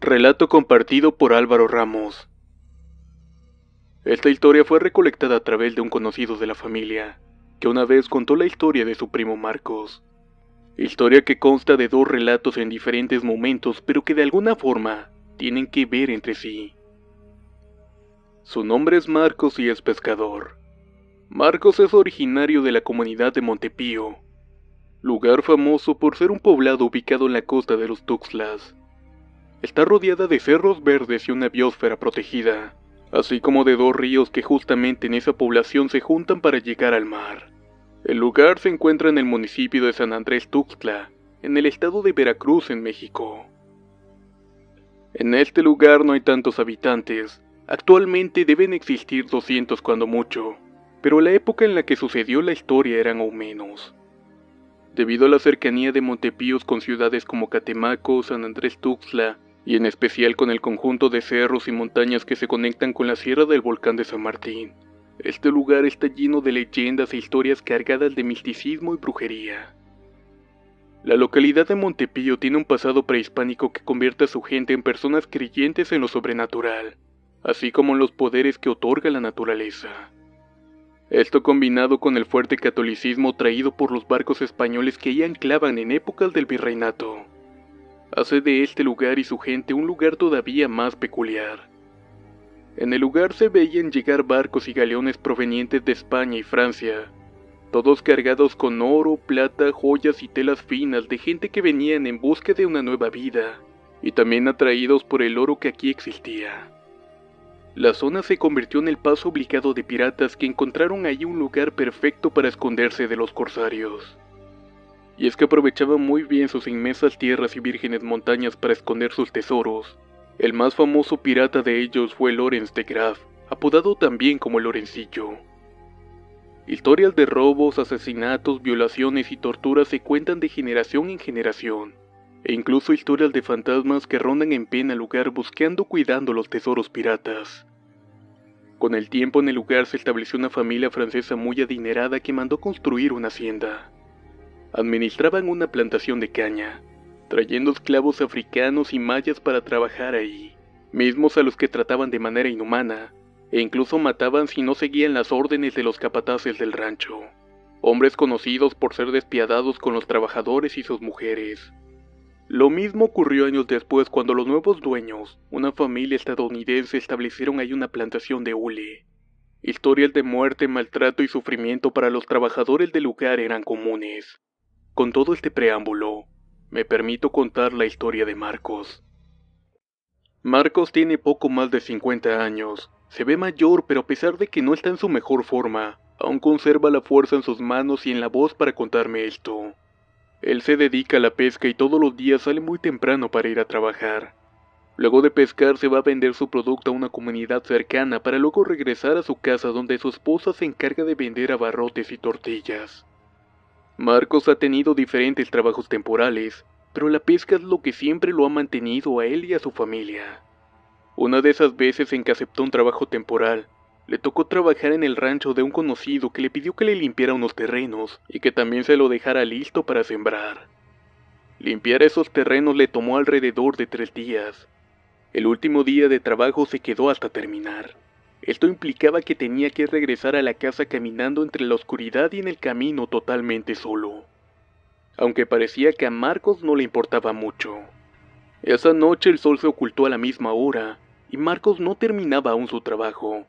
Relato compartido por Álvaro Ramos. Esta historia fue recolectada a través de un conocido de la familia, que una vez contó la historia de su primo Marcos. Historia que consta de dos relatos en diferentes momentos, pero que de alguna forma tienen que ver entre sí. Su nombre es Marcos y es pescador. Marcos es originario de la comunidad de Montepío, lugar famoso por ser un poblado ubicado en la costa de los Tuxtlas. Está rodeada de cerros verdes y una biosfera protegida, así como de dos ríos que justamente en esa población se juntan para llegar al mar. El lugar se encuentra en el municipio de San Andrés Tuxtla, en el estado de Veracruz, en México. En este lugar no hay tantos habitantes, actualmente deben existir 200 cuando mucho, pero la época en la que sucedió la historia eran aún menos. Debido a la cercanía de Montepíos con ciudades como Catemaco, San Andrés Tuxtla, y en especial con el conjunto de cerros y montañas que se conectan con la sierra del volcán de San Martín, este lugar está lleno de leyendas e historias cargadas de misticismo y brujería. La localidad de Montepío tiene un pasado prehispánico que convierte a su gente en personas creyentes en lo sobrenatural, así como en los poderes que otorga la naturaleza. Esto combinado con el fuerte catolicismo traído por los barcos españoles que ahí anclaban en épocas del virreinato, hace de este lugar y su gente un lugar todavía más peculiar. En el lugar se veían llegar barcos y galeones provenientes de España y Francia, todos cargados con oro, plata, joyas y telas finas de gente que venían en busca de una nueva vida, y también atraídos por el oro que aquí existía. La zona se convirtió en el paso obligado de piratas que encontraron allí un lugar perfecto para esconderse de los corsarios. Y es que aprovechaban muy bien sus inmensas tierras y vírgenes montañas para esconder sus tesoros. El más famoso pirata de ellos fue Lorenz de Graff, apodado también como Lorencillo. Historias de robos, asesinatos, violaciones y torturas se cuentan de generación en generación, e incluso historias de fantasmas que rondan en pena el lugar buscando cuidando los tesoros piratas. Con el tiempo en el lugar se estableció una familia francesa muy adinerada que mandó construir una hacienda. Administraban una plantación de caña, trayendo esclavos africanos y mayas para trabajar ahí, mismos a los que trataban de manera inhumana, e incluso mataban si no seguían las órdenes de los capataces del rancho, hombres conocidos por ser despiadados con los trabajadores y sus mujeres. Lo mismo ocurrió años después cuando los nuevos dueños, una familia estadounidense, establecieron ahí una plantación de hule. Historias de muerte, maltrato y sufrimiento para los trabajadores del lugar eran comunes. Con todo este preámbulo, me permito contar la historia de Marcos. Marcos tiene poco más de 50 años. Se ve mayor, pero a pesar de que no está en su mejor forma, aún conserva la fuerza en sus manos y en la voz para contarme esto. Él se dedica a la pesca y todos los días sale muy temprano para ir a trabajar. Luego de pescar se va a vender su producto a una comunidad cercana para luego regresar a su casa donde su esposa se encarga de vender abarrotes y tortillas. Marcos ha tenido diferentes trabajos temporales, pero la pesca es lo que siempre lo ha mantenido a él y a su familia. Una de esas veces en que aceptó un trabajo temporal, le tocó trabajar en el rancho de un conocido que le pidió que le limpiara unos terrenos y que también se lo dejara listo para sembrar. Limpiar esos terrenos le tomó alrededor de 3 días. El último día de trabajo se quedó hasta terminar. Esto implicaba que tenía que regresar a la casa caminando entre la oscuridad y en el camino totalmente solo. Aunque parecía que a Marcos no le importaba mucho. Esa noche el sol se ocultó a la misma hora, y Marcos no terminaba aún su trabajo.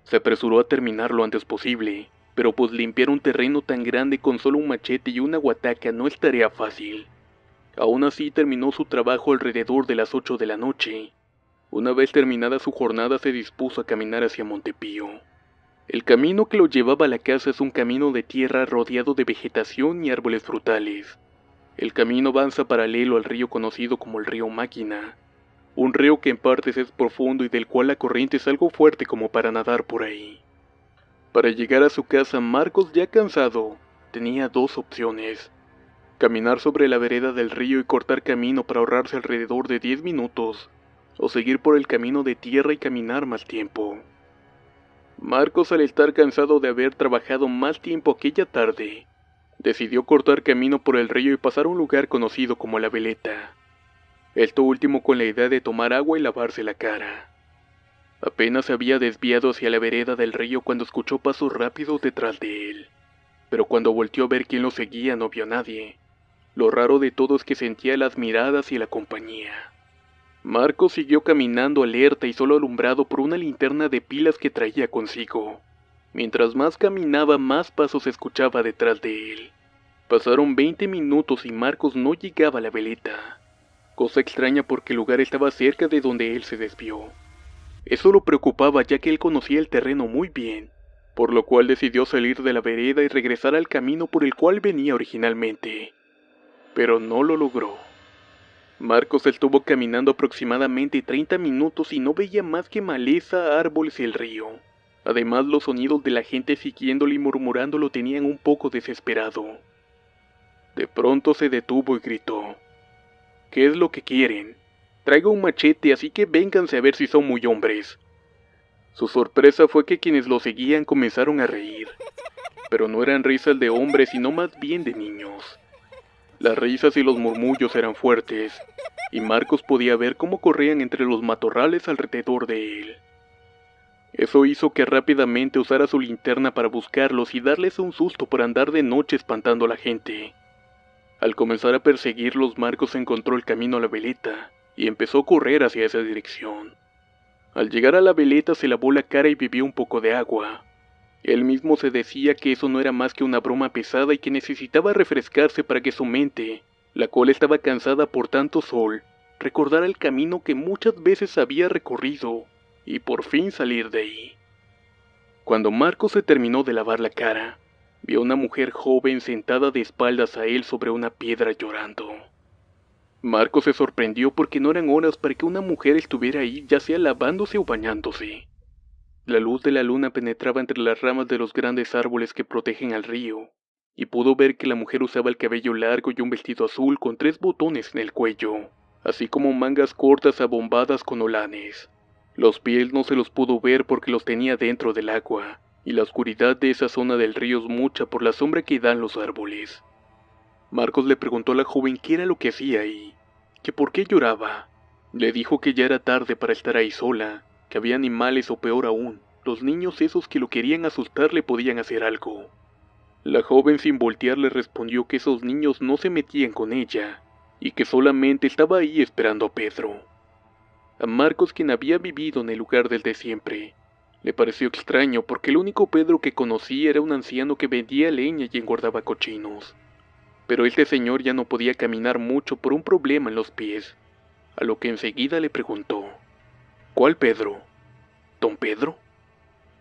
Se apresuró a terminar lo antes posible, pero pues limpiar un terreno tan grande con solo un machete y una guataca no es tarea fácil. Aún así terminó su trabajo alrededor de las 8 de la noche. Una vez terminada su jornada se dispuso a caminar hacia Montepío. El camino que lo llevaba a la casa es un camino de tierra rodeado de vegetación y árboles frutales. El camino avanza paralelo al río conocido como el río Máquina, un río que en partes es profundo y del cual la corriente es algo fuerte como para nadar por ahí. Para llegar a su casa, Marcos, ya cansado, tenía 2 opciones: caminar sobre la vereda del río y cortar camino para ahorrarse alrededor de 10 minutos, o seguir por el camino de tierra y caminar más tiempo. Marcos, al estar cansado de haber trabajado más tiempo aquella tarde, decidió cortar camino por el río y pasar a un lugar conocido como La Veleta. Esto último con la idea de tomar agua y lavarse la cara. Apenas se había desviado hacia la vereda del río cuando escuchó pasos rápidos detrás de él. Pero cuando volteó a ver quién lo seguía no vio a nadie. Lo raro de todo es que sentía las miradas y la compañía. Marcos siguió caminando alerta y solo alumbrado por una linterna de pilas que traía consigo. Mientras más caminaba, más pasos se escuchaba detrás de él. Pasaron 20 minutos y Marcos no llegaba a la veleta. Cosa extraña porque el lugar estaba cerca de donde él se desvió. Eso lo preocupaba ya que él conocía el terreno muy bien, por lo cual decidió salir de la vereda y regresar al camino por el cual venía originalmente. Pero no lo logró. Marcos estuvo caminando aproximadamente 30 minutos y no veía más que maleza, árboles y el río. Además, los sonidos de la gente siguiéndolo y murmurando lo tenían un poco desesperado. De pronto se detuvo y gritó: ¿Qué es lo que quieren? Traigo un machete, así que vénganse a ver si son muy hombres. Su sorpresa fue que quienes lo seguían comenzaron a reír, pero no eran risas de hombres, sino más bien de niños. Las risas y los murmullos eran fuertes, y Marcos podía ver cómo corrían entre los matorrales alrededor de él. Eso hizo que rápidamente usara su linterna para buscarlos y darles un susto por andar de noche espantando a la gente. Al comenzar a perseguirlos, Marcos encontró el camino a la veleta y empezó a correr hacia esa dirección. Al llegar a la veleta se lavó la cara y bebió un poco de agua. Él mismo se decía que eso no era más que una broma pesada y que necesitaba refrescarse para que su mente, la cual estaba cansada por tanto sol, recordara el camino que muchas veces había recorrido y por fin salir de ahí. Cuando Marcos se terminó de lavar la cara, vio a una mujer joven sentada de espaldas a él sobre una piedra llorando. Marcos se sorprendió porque no eran horas para que una mujer estuviera ahí, ya sea lavándose o bañándose. La luz de la luna penetraba entre las ramas de los grandes árboles que protegen al río, y pudo ver que la mujer usaba el cabello largo y un vestido azul con 3 botones en el cuello, así como mangas cortas abombadas con holanes. Los pies no se los pudo ver porque los tenía dentro del agua, y la oscuridad de esa zona del río es mucha por la sombra que dan los árboles. Marcos le preguntó a la joven qué era lo que hacía ahí, que por qué lloraba. Le dijo que ya era tarde para estar ahí sola, que había animales o peor aún, los niños esos que lo querían asustar le podían hacer algo. La joven sin voltear le respondió que esos niños no se metían con ella, y que solamente estaba ahí esperando a Pedro. A Marcos, quien había vivido en el lugar desde siempre, le pareció extraño porque el único Pedro que conocía era un anciano que vendía leña y engordaba cochinos. Pero este señor ya no podía caminar mucho por un problema en los pies, a lo que enseguida le preguntó: ¿Cuál Pedro? ¿Don Pedro?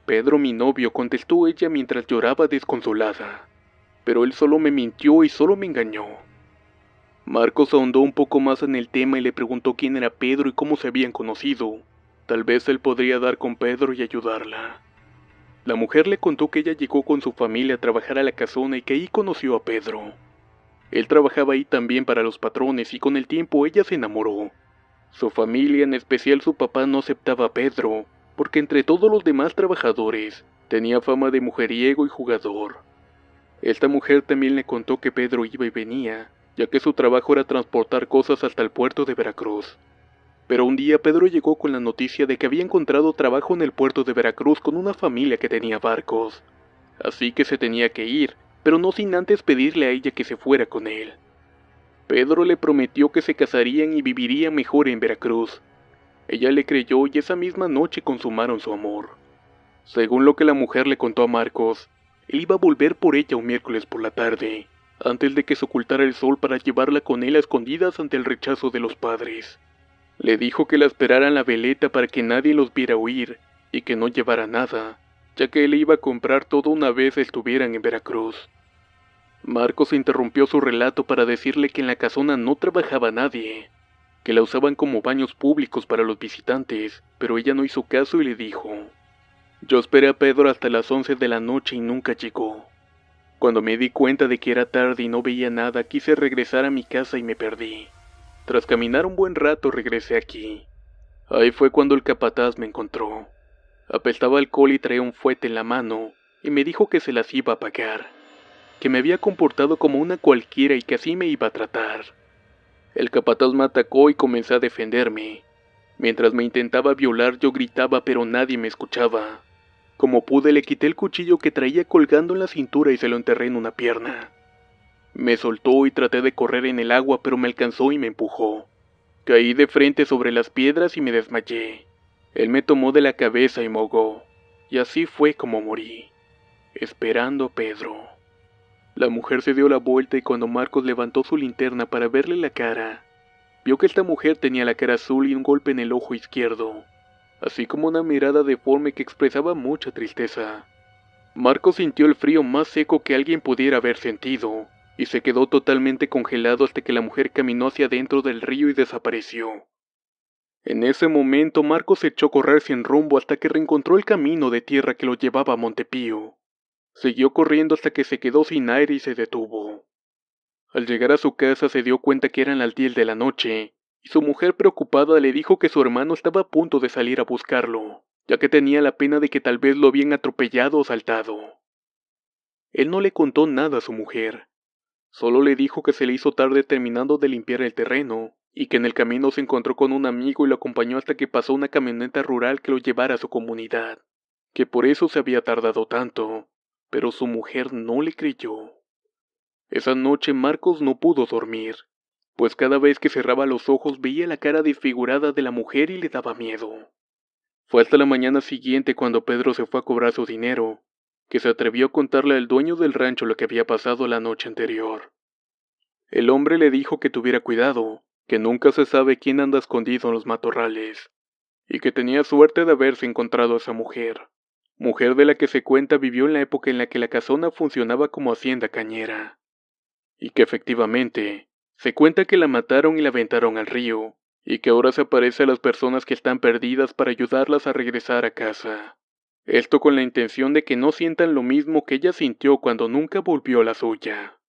Pedro, mi novio, contestó ella mientras lloraba desconsolada. Pero él solo me mintió y solo me engañó. Marcos ahondó un poco más en el tema y le preguntó quién era Pedro y cómo se habían conocido. Tal vez él podría dar con Pedro y ayudarla. La mujer le contó que ella llegó con su familia a trabajar a la casona y que ahí conoció a Pedro. Él trabajaba ahí también para los patrones y con el tiempo ella se enamoró. Su familia, en especial su papá, no aceptaba a Pedro, porque entre todos los demás trabajadores, tenía fama de mujeriego y jugador. Esta mujer también le contó que Pedro iba y venía, ya que su trabajo era transportar cosas hasta el puerto de Veracruz. Pero un día Pedro llegó con la noticia de que había encontrado trabajo en el puerto de Veracruz con una familia que tenía barcos. Así que se tenía que ir, pero no sin antes pedirle a ella que se fuera con él. Pedro le prometió que se casarían y vivirían mejor en Veracruz. Ella le creyó y esa misma noche consumaron su amor. Según lo que la mujer le contó a Marcos, él iba a volver por ella un miércoles por la tarde, antes de que se ocultara el sol para llevarla con él a escondidas ante el rechazo de los padres. Le dijo que la esperara en la veleta para que nadie los viera huir y que no llevara nada, ya que él iba a comprar todo una vez estuvieran en Veracruz. Marcos interrumpió su relato para decirle que en la casona no trabajaba nadie, que la usaban como baños públicos para los visitantes, pero ella no hizo caso y le dijo: Yo esperé a Pedro hasta las 11 de la noche y nunca llegó. Cuando me di cuenta de que era tarde y no veía nada, quise regresar a mi casa y me perdí. Tras caminar un buen rato regresé aquí. Ahí fue cuando el capataz me encontró. Apestaba alcohol y traía un fuete en la mano, y me dijo que se las iba a pagar, que me había comportado como una cualquiera y que así me iba a tratar. El capataz me atacó y comencé a defenderme. Mientras me intentaba violar yo gritaba pero nadie me escuchaba. Como pude le quité el cuchillo que traía colgando en la cintura y se lo enterré en una pierna. Me soltó y traté de correr en el agua pero me alcanzó y me empujó. Caí de frente sobre las piedras y me desmayé. Él me tomó de la cabeza y me ahogó. Y así fue como morí, esperando a Pedro. La mujer se dio la vuelta y cuando Marcos levantó su linterna para verle la cara, vio que esta mujer tenía la cara azul y un golpe en el ojo izquierdo, así como una mirada deforme que expresaba mucha tristeza. Marcos sintió el frío más seco que alguien pudiera haber sentido, y se quedó totalmente congelado hasta que la mujer caminó hacia dentro del río y desapareció. En ese momento Marcos se echó a correr sin rumbo hasta que reencontró el camino de tierra que lo llevaba a Montepío. Siguió corriendo hasta que se quedó sin aire y se detuvo. Al llegar a su casa se dio cuenta que eran las 10 de la noche, y su mujer preocupada le dijo que su hermano estaba a punto de salir a buscarlo, ya que tenía la pena de que tal vez lo habían atropellado o asaltado. Él no le contó nada a su mujer, solo le dijo que se le hizo tarde terminando de limpiar el terreno, y que en el camino se encontró con un amigo y lo acompañó hasta que pasó una camioneta rural que lo llevara a su comunidad, que por eso se había tardado tanto, pero su mujer no le creyó. Esa noche Marcos no pudo dormir, pues cada vez que cerraba los ojos veía la cara desfigurada de la mujer y le daba miedo. Fue hasta la mañana siguiente cuando Pedro se fue a cobrar su dinero, que se atrevió a contarle al dueño del rancho lo que había pasado la noche anterior. El hombre le dijo que tuviera cuidado, que nunca se sabe quién anda escondido en los matorrales, y que tenía suerte de haberse encontrado a esa mujer, mujer de la que se cuenta vivió en la época en la que la casona funcionaba como hacienda cañera, y que efectivamente, se cuenta que la mataron y la aventaron al río, y que ahora se aparece a las personas que están perdidas para ayudarlas a regresar a casa. Esto con la intención de que no sientan lo mismo que ella sintió cuando nunca volvió a la suya.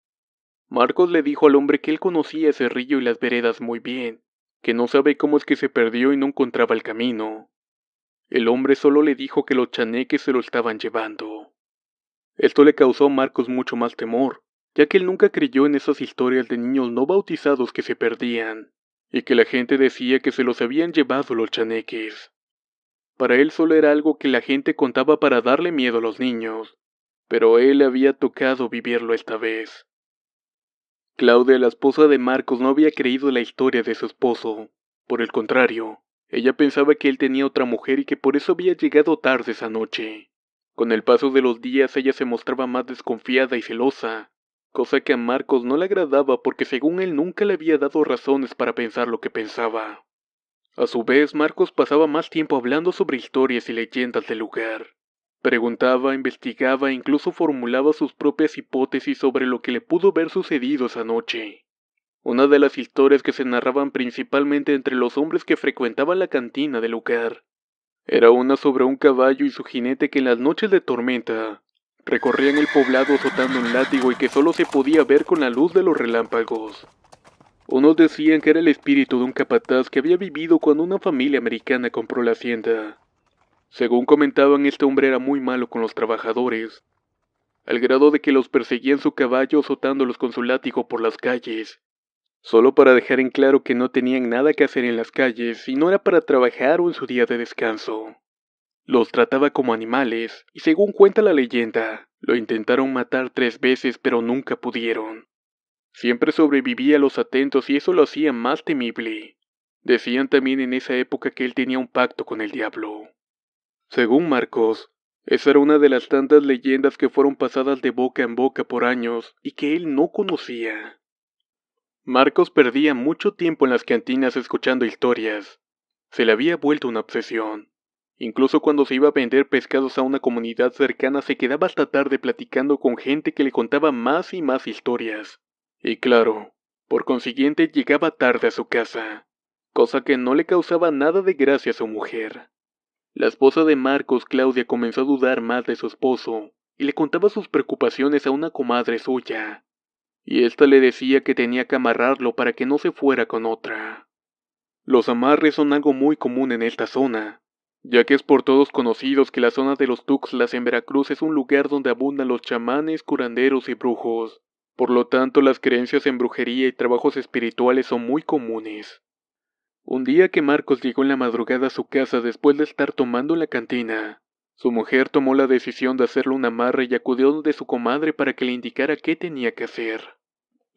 Marcos le dijo al hombre que él conocía ese río y las veredas muy bien, que no sabe cómo es que se perdió y no encontraba el camino. El hombre solo le dijo que los chaneques se lo estaban llevando. Esto le causó a Marcos mucho más temor, ya que él nunca creyó en esas historias de niños no bautizados que se perdían, y que la gente decía que se los habían llevado los chaneques. Para él solo era algo que la gente contaba para darle miedo a los niños, pero a él le había tocado vivirlo esta vez. Claudia, la esposa de Marcos, no había creído la historia de su esposo. Por el contrario, ella pensaba que él tenía otra mujer y que por eso había llegado tarde esa noche. Con el paso de los días ella se mostraba más desconfiada y celosa, cosa que a Marcos no le agradaba porque según él nunca le había dado razones para pensar lo que pensaba. A su vez, Marcos pasaba más tiempo hablando sobre historias y leyendas del lugar. Preguntaba, investigaba e incluso formulaba sus propias hipótesis sobre lo que le pudo haber sucedido esa noche. Una de las historias que se narraban principalmente entre los hombres que frecuentaban la cantina del lugar era una sobre un caballo y su jinete que en las noches de tormenta recorrían el poblado azotando un látigo y que solo se podía ver con la luz de los relámpagos. Unos decían que era el espíritu de un capataz que había vivido cuando una familia americana compró la hacienda. Según comentaban, este hombre era muy malo con los trabajadores, al grado de que los perseguía en su caballo azotándolos con su látigo por las calles, solo para dejar en claro que no tenían nada que hacer en las calles y no era para trabajar o en su día de descanso. Los trataba como animales, y según cuenta la leyenda, lo intentaron matar 3 veces pero nunca pudieron. Siempre sobrevivía a los atentos y eso lo hacía más temible. Decían también en esa época que él tenía un pacto con el diablo. Según Marcos, esa era una de las tantas leyendas que fueron pasadas de boca en boca por años y que él no conocía. Marcos perdía mucho tiempo en las cantinas escuchando historias. Se le había vuelto una obsesión. Incluso cuando se iba a vender pescados a una comunidad cercana se quedaba hasta tarde platicando con gente que le contaba más y más historias. Y claro, por consiguiente llegaba tarde a su casa, cosa que no le causaba nada de gracia a su mujer. La esposa de Marcos, Claudia, comenzó a dudar más de su esposo, y le contaba sus preocupaciones a una comadre suya, y ésta le decía que tenía que amarrarlo para que no se fuera con otra. Los amarres son algo muy común en esta zona, ya que es por todos conocidos que la zona de los Tuxtlas en Veracruz es un lugar donde abundan los chamanes, curanderos y brujos, Por lo tanto, las creencias en brujería y trabajos espirituales son muy comunes. Un día que Marcos llegó en la madrugada a su casa después de estar tomando en la cantina, su mujer tomó la decisión de hacerle un amarre y acudió donde su comadre para que le indicara qué tenía que hacer.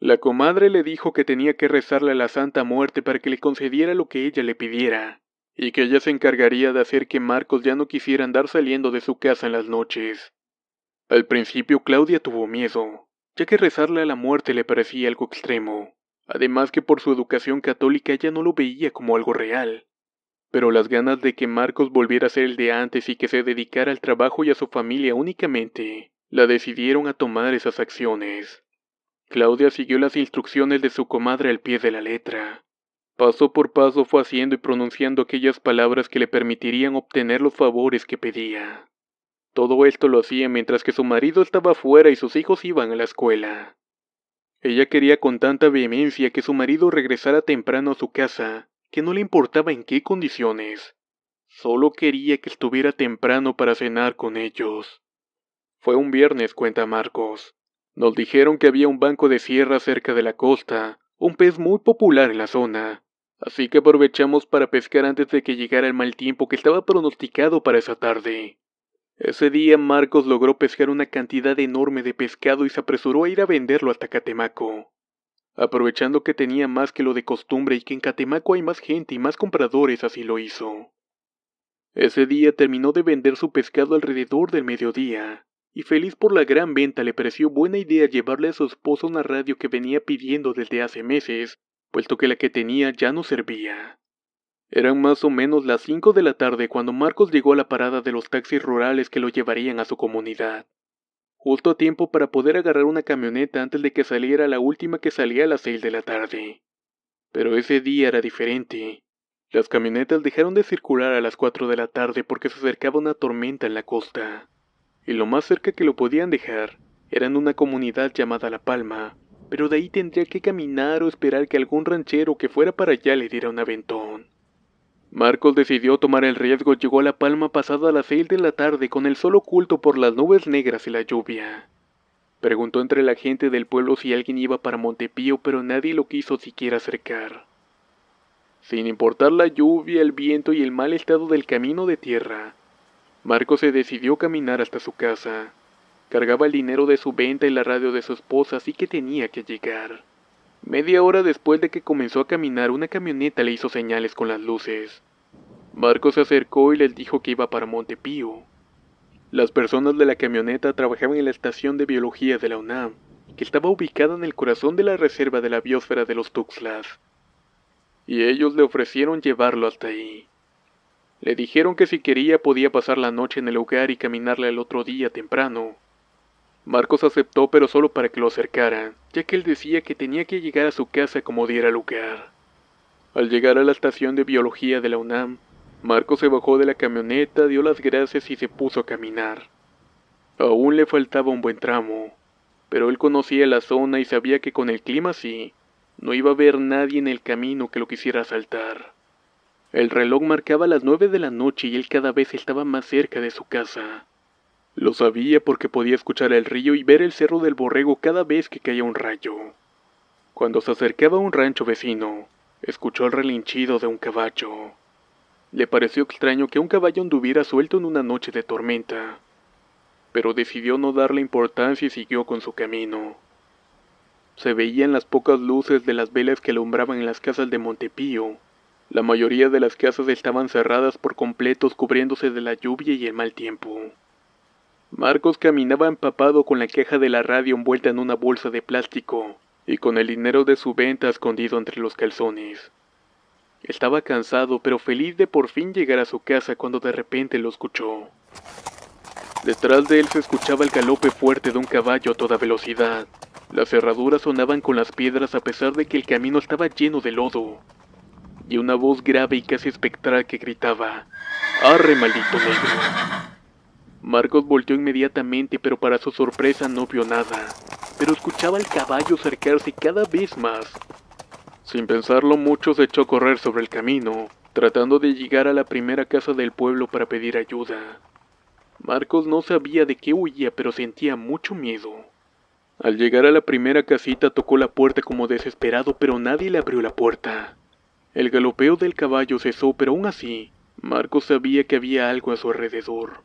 La comadre le dijo que tenía que rezarle a la Santa Muerte para que le concediera lo que ella le pidiera, y que ella se encargaría de hacer que Marcos ya no quisiera andar saliendo de su casa en las noches. Al principio Claudia tuvo miedo, ya que rezarle a la muerte le parecía algo extremo, además que por su educación católica ella no lo veía como algo real. Pero las ganas de que Marcos volviera a ser el de antes y que se dedicara al trabajo y a su familia únicamente, la decidieron a tomar esas acciones. Claudia siguió las instrucciones de su comadre al pie de la letra. Paso por paso fue haciendo y pronunciando aquellas palabras que le permitirían obtener los favores que pedía. Todo esto lo hacía mientras que su marido estaba fuera y sus hijos iban a la escuela. Ella quería con tanta vehemencia que su marido regresara temprano a su casa, que no le importaba en qué condiciones. Solo quería que estuviera temprano para cenar con ellos. Fue un viernes, cuenta Marcos. Nos dijeron que había un banco de sierra cerca de la costa, un pez muy popular en la zona, así que aprovechamos para pescar antes de que llegara el mal tiempo que estaba pronosticado para esa tarde. Ese día Marcos logró pescar una cantidad enorme de pescado y se apresuró a ir a venderlo hasta Catemaco. Aprovechando que tenía más que lo de costumbre y que en Catemaco hay más gente y más compradores, así lo hizo. Ese día terminó de vender su pescado alrededor del mediodía, y feliz por la gran venta le pareció buena idea llevarle a su esposa una radio que venía pidiendo desde hace meses, puesto que la que tenía ya no servía. Eran más o menos las 5 de la tarde cuando Marcos llegó a la parada de los taxis rurales que lo llevarían a su comunidad. Justo a tiempo para poder agarrar una camioneta antes de que saliera la última que salía a las 6 de la tarde. Pero ese día era diferente. Las camionetas dejaron de circular a las 4 de la tarde porque se acercaba una tormenta en la costa. Y lo más cerca que lo podían dejar era en una comunidad llamada La Palma, pero de ahí tendría que caminar o esperar que algún ranchero que fuera para allá le diera un aventón. Marcos decidió tomar el riesgo y llegó a La Palma pasada las 6 de la tarde con el sol oculto por las nubes negras y la lluvia. Preguntó entre la gente del pueblo si alguien iba para Montepío, pero nadie lo quiso siquiera acercar. Sin importar la lluvia, el viento y el mal estado del camino de tierra, Marcos se decidió caminar hasta su casa. Cargaba el dinero de su venta y la radio de su esposa, así que tenía que llegar. Media hora después de que comenzó a caminar, una camioneta le hizo señales con las luces. Marcos se acercó y les dijo que iba para Montepío. Las personas de la camioneta trabajaban en la estación de biología de la UNAM, que estaba ubicada en el corazón de la reserva de la biosfera de los Tuxtlas. Y ellos le ofrecieron llevarlo hasta ahí. Le dijeron que si quería podía pasar la noche en el lugar y caminarle al otro día temprano. Marcos aceptó, pero solo para que lo acercaran, ya que él decía que tenía que llegar a su casa como diera lugar. Al llegar a la estación de biología de la UNAM, Marcos se bajó de la camioneta, dio las gracias y se puso a caminar. Aún le faltaba un buen tramo, pero él conocía la zona y sabía que con el clima así, no iba a haber nadie en el camino que lo quisiera asaltar. El reloj marcaba las 9 de la noche y él cada vez estaba más cerca de su casa. Lo sabía porque podía escuchar el río y ver el cerro del Borrego cada vez que caía un rayo. Cuando se acercaba a un rancho vecino, escuchó el relinchido de un caballo. Le pareció extraño que un caballo anduviera suelto en una noche de tormenta, pero decidió no darle importancia y siguió con su camino. Se veían las pocas luces de las velas que alumbraban en las casas de Montepío. La mayoría de las casas estaban cerradas por completo, cubriéndose de la lluvia y el mal tiempo. Marcos caminaba empapado con la caja de la radio envuelta en una bolsa de plástico y con el dinero de su venta escondido entre los calzones. Estaba cansado pero feliz de por fin llegar a su casa cuando de repente lo escuchó. Detrás de él se escuchaba el galope fuerte de un caballo a toda velocidad. Las herraduras sonaban con las piedras a pesar de que el camino estaba lleno de lodo. Y una voz grave y casi espectral que gritaba: ¡Arre, maldito negro! Marcos volteó inmediatamente, pero para su sorpresa no vio nada, pero escuchaba al caballo acercarse cada vez más. Sin pensarlo mucho se echó a correr sobre el camino, tratando de llegar a la primera casa del pueblo para pedir ayuda. Marcos no sabía de qué huía, pero sentía mucho miedo. Al llegar a la primera casita tocó la puerta como desesperado, pero nadie le abrió la puerta. El galopeo del caballo cesó, pero aún así, Marcos sabía que había algo a su alrededor.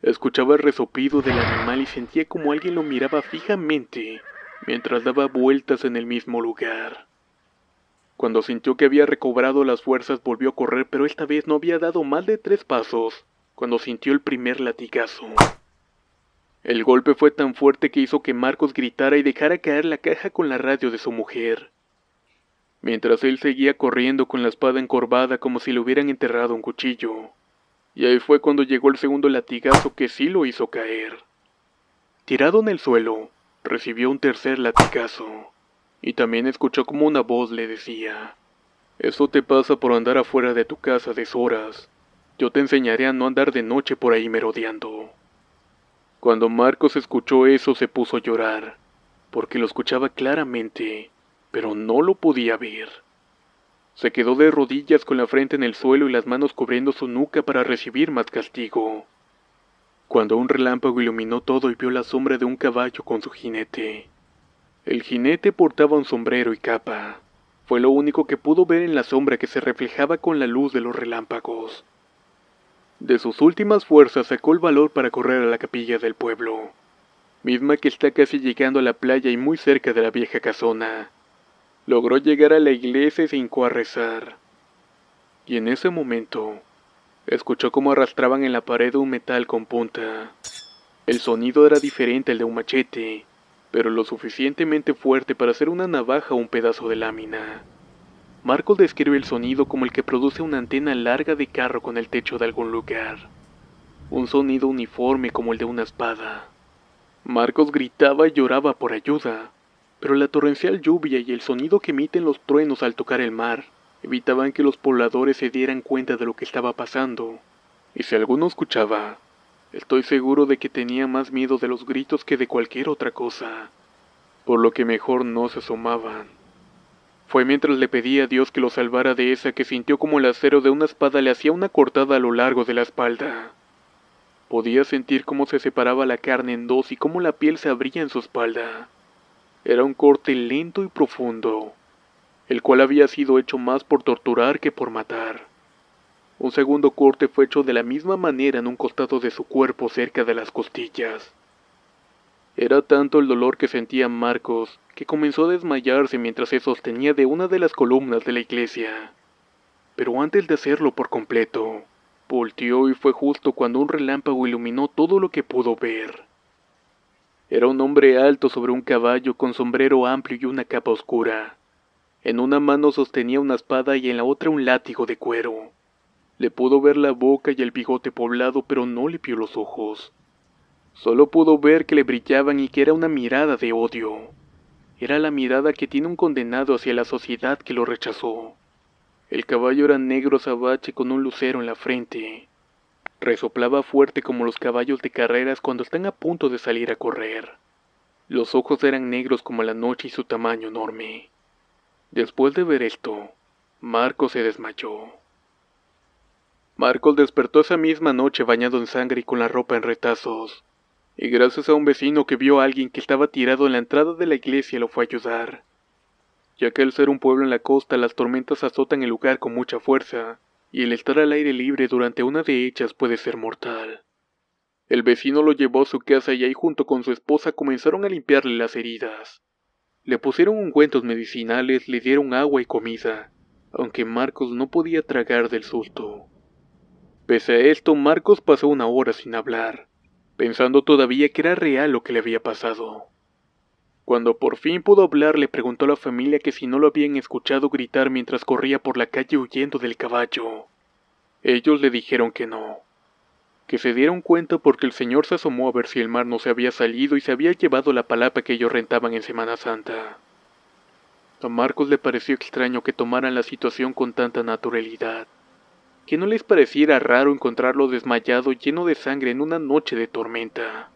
Escuchaba el resoplido del animal y sentía como alguien lo miraba fijamente mientras daba vueltas en el mismo lugar. Cuando sintió que había recobrado las fuerzas volvió a correr, pero esta vez no había dado más de 3 pasos cuando sintió el primer latigazo. El golpe fue tan fuerte que hizo que Marcos gritara y dejara caer la caja con la radio de su mujer. Mientras él seguía corriendo con la espada encorvada como si le hubieran enterrado un cuchillo. Y ahí fue cuando llegó el segundo latigazo que sí lo hizo caer. Tirado en el suelo, recibió un tercer latigazo. Y también escuchó como una voz le decía: «Eso te pasa por andar afuera de tu casa a deshoras. Yo te enseñaré a no andar de noche por ahí merodeando». Cuando Marcos escuchó eso se puso a llorar, porque lo escuchaba claramente, pero no lo podía ver. Se quedó de rodillas con la frente en el suelo y las manos cubriendo su nuca para recibir más castigo. Cuando un relámpago iluminó todo y vio la sombra de un caballo con su jinete. El jinete portaba un sombrero y capa. Fue lo único que pudo ver en la sombra que se reflejaba con la luz de los relámpagos. De sus últimas fuerzas sacó el valor para correr a la capilla del pueblo, misma que está casi llegando a la playa y muy cerca de la vieja casona. Logró llegar a la iglesia y se hincó a rezar. Y en ese momento, escuchó cómo arrastraban en la pared un metal con punta. El sonido era diferente al de un machete, pero lo suficientemente fuerte para hacer una navaja o un pedazo de lámina. Marcos describe el sonido como el que produce una antena larga de carro con el techo de algún lugar. Un sonido uniforme como el de una espada. Marcos gritaba y lloraba por ayuda, pero la torrencial lluvia y el sonido que emiten los truenos al tocar el mar evitaban que los pobladores se dieran cuenta de lo que estaba pasando. Y si alguno escuchaba, estoy seguro de que tenía más miedo de los gritos que de cualquier otra cosa, por lo que mejor no se asomaban. Fue mientras le pedía a Dios que lo salvara de esa que sintió como el acero de una espada le hacía una cortada a lo largo de la espalda. Podía sentir cómo se separaba la carne en dos y cómo la piel se abría en su espalda. Era un corte lento y profundo, el cual había sido hecho más por torturar que por matar. Un segundo corte fue hecho de la misma manera en un costado de su cuerpo cerca de las costillas. Era tanto el dolor que sentía Marcos que comenzó a desmayarse mientras se sostenía de una de las columnas de la iglesia. Pero antes de hacerlo por completo, volteó y fue justo cuando un relámpago iluminó todo lo que pudo ver. Era un hombre alto sobre un caballo con sombrero amplio y una capa oscura. En una mano sostenía una espada y en la otra un látigo de cuero. Le pudo ver la boca y el bigote poblado, pero no le vio los ojos. Solo pudo ver que le brillaban y que era una mirada de odio. Era la mirada que tiene un condenado hacia la sociedad que lo rechazó. El caballo era negro azabache con un lucero en la frente. Resoplaba fuerte como los caballos de carreras cuando están a punto de salir a correr. Los ojos eran negros como la noche y su tamaño enorme. Después de ver esto, Marcos se desmayó. Marcos despertó esa misma noche bañado en sangre y con la ropa en retazos. Y gracias a un vecino que vio a alguien que estaba tirado en la entrada de la iglesia lo fue a ayudar. Ya que al ser un pueblo en la costa las tormentas azotan el lugar con mucha fuerza, y el estar al aire libre durante una de ellas puede ser mortal. El vecino lo llevó a su casa y ahí junto con su esposa comenzaron a limpiarle las heridas. Le pusieron ungüentos medicinales, le dieron agua y comida, aunque Marcos no podía tragar del susto. Pese a esto, Marcos pasó una hora sin hablar, pensando todavía que era real lo que le había pasado. Cuando por fin pudo hablar, le preguntó a la familia que si no lo habían escuchado gritar mientras corría por la calle huyendo del caballo. Ellos le dijeron que no, que se dieron cuenta porque el señor se asomó a ver si el mar no se había salido y se había llevado la palapa que ellos rentaban en Semana Santa. A Marcos le pareció extraño que tomaran la situación con tanta naturalidad, que no les pareciera raro encontrarlo desmayado lleno de sangre en una noche de tormenta.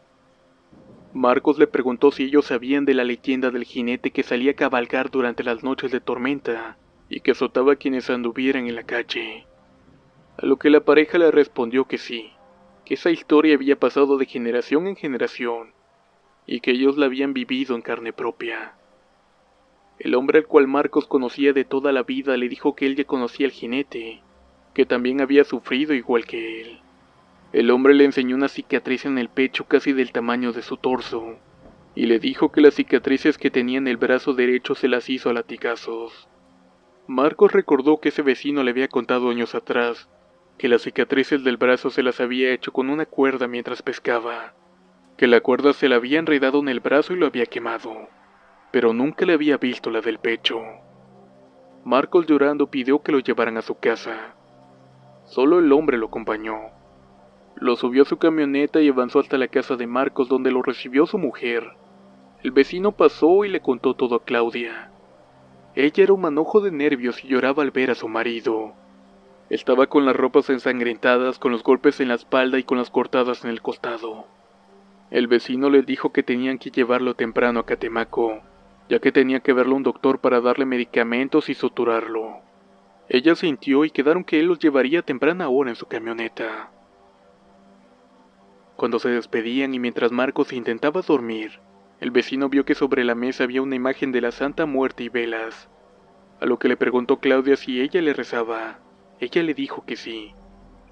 Marcos le preguntó si ellos sabían de la leyenda del jinete que salía a cabalgar durante las noches de tormenta y que azotaba a quienes anduvieran en la calle. A lo que la pareja le respondió que sí, que esa historia había pasado de generación en generación, y que ellos la habían vivido en carne propia. El hombre al cual Marcos conocía de toda la vida le dijo que él ya conocía al jinete, que también había sufrido igual que él. El hombre le enseñó una cicatriz en el pecho casi del tamaño de su torso, y le dijo que las cicatrices que tenía en el brazo derecho se las hizo a latigazos. Marcos recordó que ese vecino le había contado años atrás que las cicatrices del brazo se las había hecho con una cuerda mientras pescaba, que la cuerda se la había enredado en el brazo y lo había quemado, pero nunca le había visto la del pecho. Marcos llorando pidió que lo llevaran a su casa. Solo el hombre lo acompañó. Lo subió a su camioneta y avanzó hasta la casa de Marcos, donde lo recibió su mujer. El vecino pasó y le contó todo a Claudia. Ella era un manojo de nervios y lloraba al ver a su marido. Estaba con las ropas ensangrentadas, con los golpes en la espalda y con las cortadas en el costado. El vecino le dijo que tenían que llevarlo temprano a Catemaco, ya que tenía que verlo un doctor para darle medicamentos y suturarlo. Ella sintió y quedaron que él los llevaría a temprana hora en su camioneta. Cuando se despedían y mientras Marcos intentaba dormir, el vecino vio que sobre la mesa había una imagen de la Santa Muerte y velas. A lo que le preguntó Claudia si ella le rezaba. Ella le dijo que sí,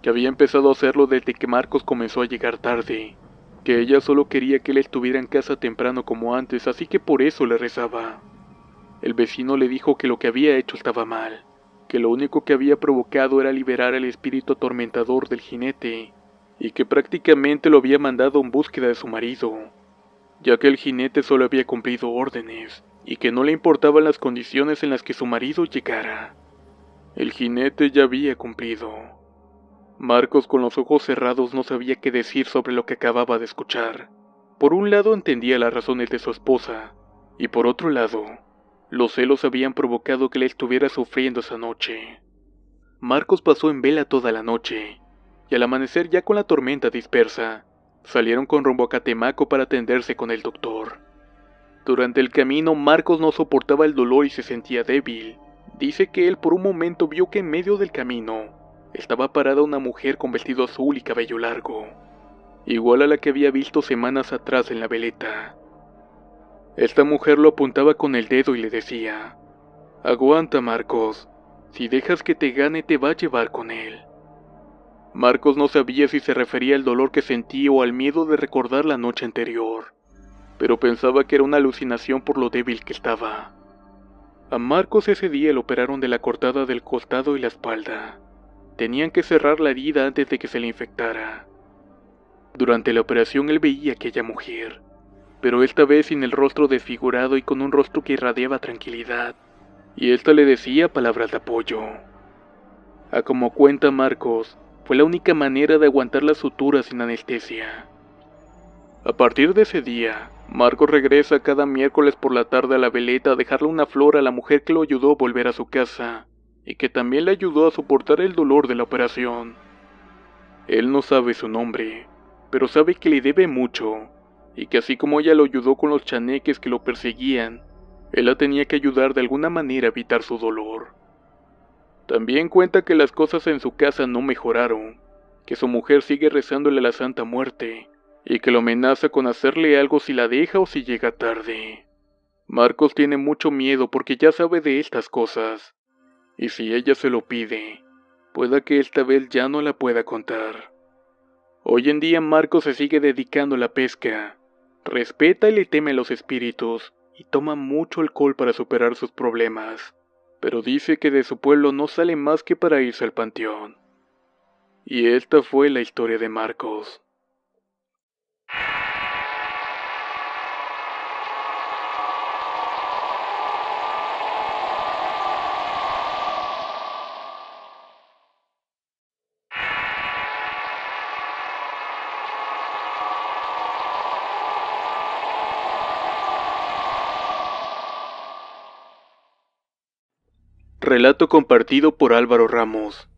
que había empezado a hacerlo desde que Marcos comenzó a llegar tarde, que ella solo quería que él estuviera en casa temprano como antes, así que por eso le rezaba. El vecino le dijo que lo que había hecho estaba mal, que lo único que había provocado era liberar al espíritu atormentador del jinete, y que prácticamente lo había mandado en búsqueda de su marido, ya que el jinete solo había cumplido órdenes, y que no le importaban las condiciones en las que su marido llegara. El jinete ya había cumplido. Marcos, con los ojos cerrados, no sabía qué decir sobre lo que acababa de escuchar. Por un lado entendía las razones de su esposa, y por otro lado, los celos habían provocado que él estuviera sufriendo esa noche. Marcos pasó en vela toda la noche, y al amanecer, ya con la tormenta dispersa, salieron con rumbo a Catemaco para atenderse con el doctor. Durante el camino, Marcos no soportaba el dolor y se sentía débil. Dice que él por un momento vio que en medio del camino estaba parada una mujer con vestido azul y cabello largo, igual a la que había visto semanas atrás en la veleta. Esta mujer lo apuntaba con el dedo y le decía: «Aguanta, Marcos, si dejas que te gane te va a llevar con él». Marcos no sabía si se refería al dolor que sentía o al miedo de recordar la noche anterior, pero pensaba que era una alucinación por lo débil que estaba. A Marcos ese día le operaron de la cortada del costado y la espalda. Tenían que cerrar la herida antes de que se le infectara. Durante la operación él veía a aquella mujer, pero esta vez sin el rostro desfigurado y con un rostro que irradiaba tranquilidad, y ésta le decía palabras de apoyo. A como cuenta Marcos, fue la única manera de aguantar las suturas sin anestesia. A partir de ese día, Marcos regresa cada miércoles por la tarde a la veleta a dejarle una flor a la mujer que lo ayudó a volver a su casa, y que también le ayudó a soportar el dolor de la operación. Él no sabe su nombre, pero sabe que le debe mucho, y que así como ella lo ayudó con los chaneques que lo perseguían, él la tenía que ayudar de alguna manera a evitar su dolor. También cuenta que las cosas en su casa no mejoraron, que su mujer sigue rezándole a la Santa Muerte, y que lo amenaza con hacerle algo si la deja o si llega tarde. Marcos tiene mucho miedo porque ya sabe de estas cosas, y si ella se lo pide, pueda que esta vez ya no la pueda contar. Hoy en día Marcos se sigue dedicando a la pesca, respeta y le teme a los espíritus, y toma mucho alcohol para superar sus problemas, pero dice que de su pueblo no sale más que para irse al panteón. Y esta fue la historia de Marcos. Relato compartido por Álvaro Ramos.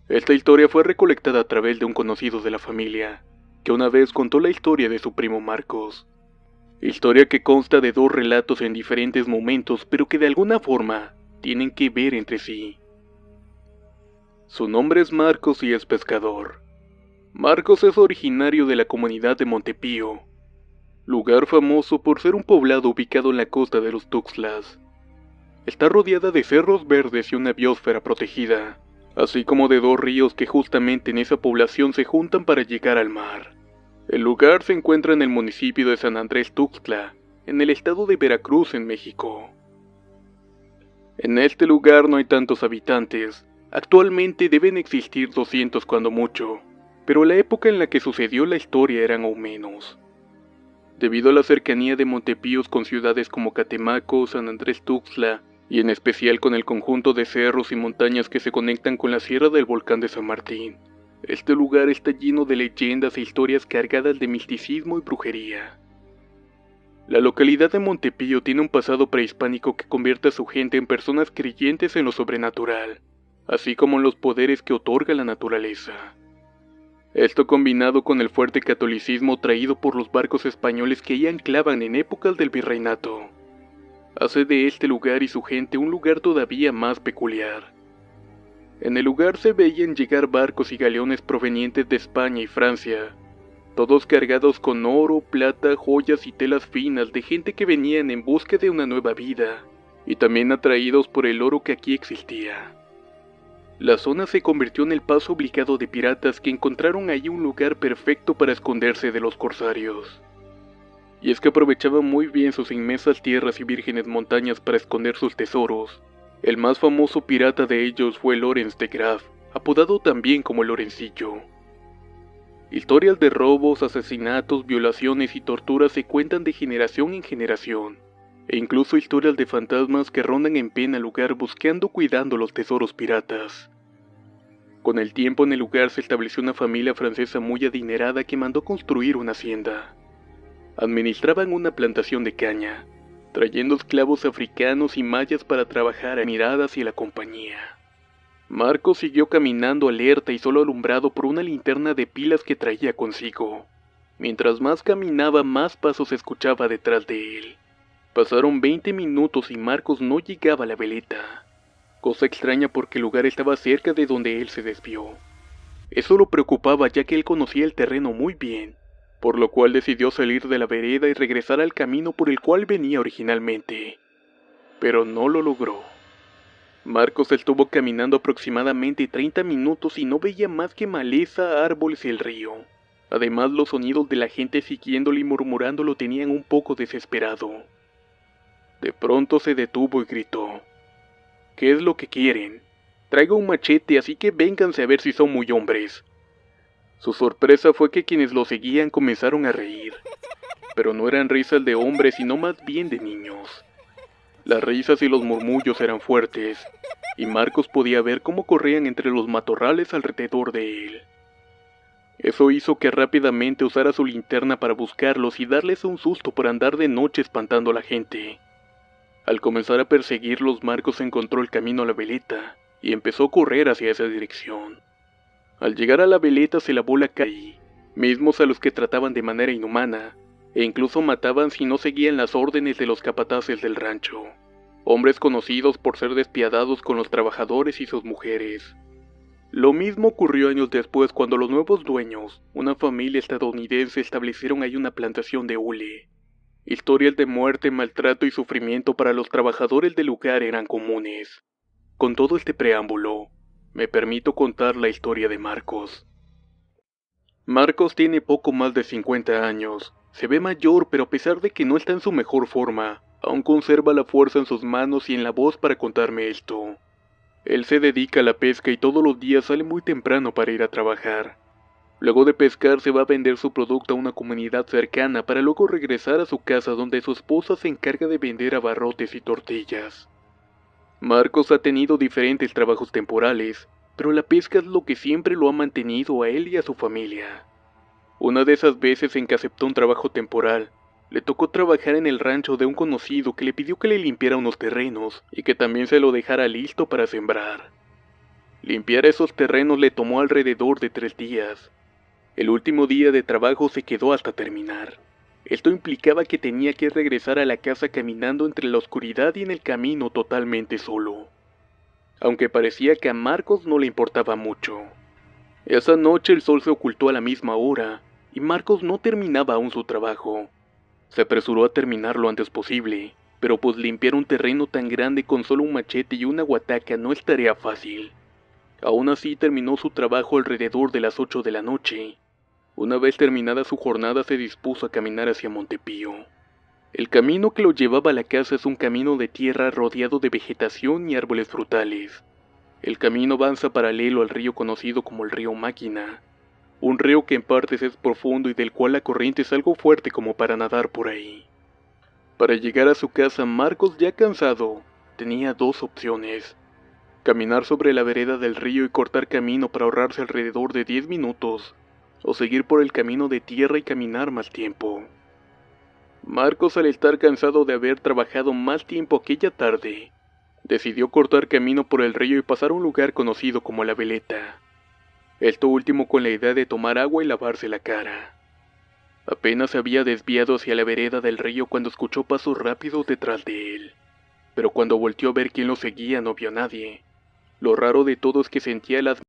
Esta historia fue recolectada a través de un conocido de la familia, que una vez contó la historia de su primo Marcos. Historia que consta de dos relatos en diferentes momentos, pero que de alguna forma tienen que ver entre sí. Su nombre es Marcos y es pescador. Marcos es originario de la comunidad de Montepío, lugar famoso por ser un poblado ubicado en la costa de los Tuxtlas. Está rodeada de cerros verdes y una biosfera protegida, así como de dos ríos que justamente en esa población se juntan para llegar al mar. El lugar se encuentra en el municipio de San Andrés Tuxtla, en el estado de Veracruz, en México. En este lugar no hay tantos habitantes, actualmente deben existir 200 cuando mucho, pero la época en la que sucedió la historia eran aún menos. Debido a la cercanía de Montepíos con ciudades como Catemaco, San Andrés Tuxtla, y en especial con el conjunto de cerros y montañas que se conectan con la sierra del volcán de San Martín, este lugar está lleno de leyendas e historias cargadas de misticismo y brujería. La localidad de Montepío tiene un pasado prehispánico que convierte a su gente en personas creyentes en lo sobrenatural, así como en los poderes que otorga la naturaleza. Esto combinado con el fuerte catolicismo traído por los barcos españoles que ahí anclaban en épocas del virreinato, hace de este lugar y su gente un lugar todavía más peculiar. En el lugar se veían llegar barcos y galeones provenientes de España y Francia, todos cargados con oro, plata, joyas y telas finas de gente que venían en busca de una nueva vida, y también atraídos por el oro que aquí existía. La zona se convirtió en el paso obligado de piratas que encontraron allí un lugar perfecto para esconderse de los corsarios. Y es que aprovechaban muy bien sus inmensas tierras y vírgenes montañas para esconder sus tesoros. El más famoso pirata de ellos fue Lorenz de Graff, apodado también como el Lorencillo. Historias de robos, asesinatos, violaciones y torturas se cuentan de generación en generación, e incluso historias de fantasmas que rondan en pena el lugar buscando cuidando los tesoros piratas. Con el tiempo en el lugar se estableció una familia francesa muy adinerada que mandó construir una hacienda. Administraban una plantación de caña, trayendo esclavos africanos y mayas para trabajar a miradas y la compañía. Marcos siguió caminando alerta y solo alumbrado por una linterna de pilas que traía consigo. Mientras más caminaba, más pasos se escuchaba detrás de él. Pasaron 20 minutos y Marcos no llegaba a la veleta, cosa extraña porque el lugar estaba cerca de donde él se desvió. Eso lo preocupaba ya que él conocía el terreno muy bien, por lo cual decidió salir de la vereda y regresar al camino por el cual venía originalmente. Pero no lo logró. Marcos estuvo caminando aproximadamente 30 minutos y no veía más que maleza, árboles y el río. Además, los sonidos de la gente siguiéndolo y murmurando lo tenían un poco desesperado. De pronto se detuvo y gritó: ¿Qué es lo que quieren? Traigo un machete, así que vénganse a ver si son muy hombres. Su sorpresa fue que quienes lo seguían comenzaron a reír, pero no eran risas de hombres, sino más bien de niños. Las risas y los murmullos eran fuertes, y Marcos podía ver cómo corrían entre los matorrales alrededor de él. Eso hizo que rápidamente usara su linterna para buscarlos y darles un susto por andar de noche espantando a la gente. Al comenzar a perseguirlos, Marcos encontró el camino a la veleta y empezó a correr hacia esa dirección. Al llegar a la veleta se lavó la cara, mismos a los que trataban de manera inhumana, e incluso mataban si no seguían las órdenes de los capataces del rancho, hombres conocidos por ser despiadados con los trabajadores y sus mujeres. Lo mismo ocurrió años después cuando los nuevos dueños, una familia estadounidense, establecieron ahí una plantación de hule. Historias de muerte, maltrato y sufrimiento para los trabajadores del lugar eran comunes. Con todo este preámbulo, me permito contar la historia de Marcos. Marcos tiene poco más de 50 años. Se ve mayor, pero a pesar de que no está en su mejor forma, aún conserva la fuerza en sus manos y en la voz para contarme esto. Él se dedica a la pesca y todos los días sale muy temprano para ir a trabajar. Luego de pescar se va a vender su producto a una comunidad cercana para luego regresar a su casa donde su esposa se encarga de vender abarrotes y tortillas. Marcos ha tenido diferentes trabajos temporales, pero la pesca es lo que siempre lo ha mantenido a él y a su familia. Una de esas veces en que aceptó un trabajo temporal, le tocó trabajar en el rancho de un conocido que le pidió que le limpiara unos terrenos y que también se lo dejara listo para sembrar. Limpiar esos terrenos le tomó alrededor de 3 días. El último día de trabajo se quedó hasta terminar. Esto implicaba que tenía que regresar a la casa caminando entre la oscuridad y en el camino totalmente solo. Aunque parecía que a Marcos no le importaba mucho. Esa noche el sol se ocultó a la misma hora, y Marcos no terminaba aún su trabajo. Se apresuró a terminar lo antes posible, pero pues limpiar un terreno tan grande con solo un machete y una guataca no es tarea fácil. Aún así terminó su trabajo alrededor de las 8 de la noche. Una vez terminada su jornada se dispuso a caminar hacia Montepío. El camino que lo llevaba a la casa es un camino de tierra rodeado de vegetación y árboles frutales. El camino avanza paralelo al río conocido como el río Máquina, un río que en partes es profundo y del cual la corriente es algo fuerte como para nadar por ahí. Para llegar a su casa, Marcos, ya cansado, tenía dos opciones: caminar sobre la vereda del río y cortar camino para ahorrarse alrededor de 10 minutos, o seguir por el camino de tierra y caminar más tiempo. Marcos, al estar cansado de haber trabajado más tiempo aquella tarde, decidió cortar camino por el río y pasar a un lugar conocido como La Veleta. Esto último con la idea de tomar agua y lavarse la cara. Apenas se había desviado hacia la vereda del río cuando escuchó pasos rápidos detrás de él. Pero cuando volteó a ver quién lo seguía no vio a nadie. Lo raro de todo es que sentía las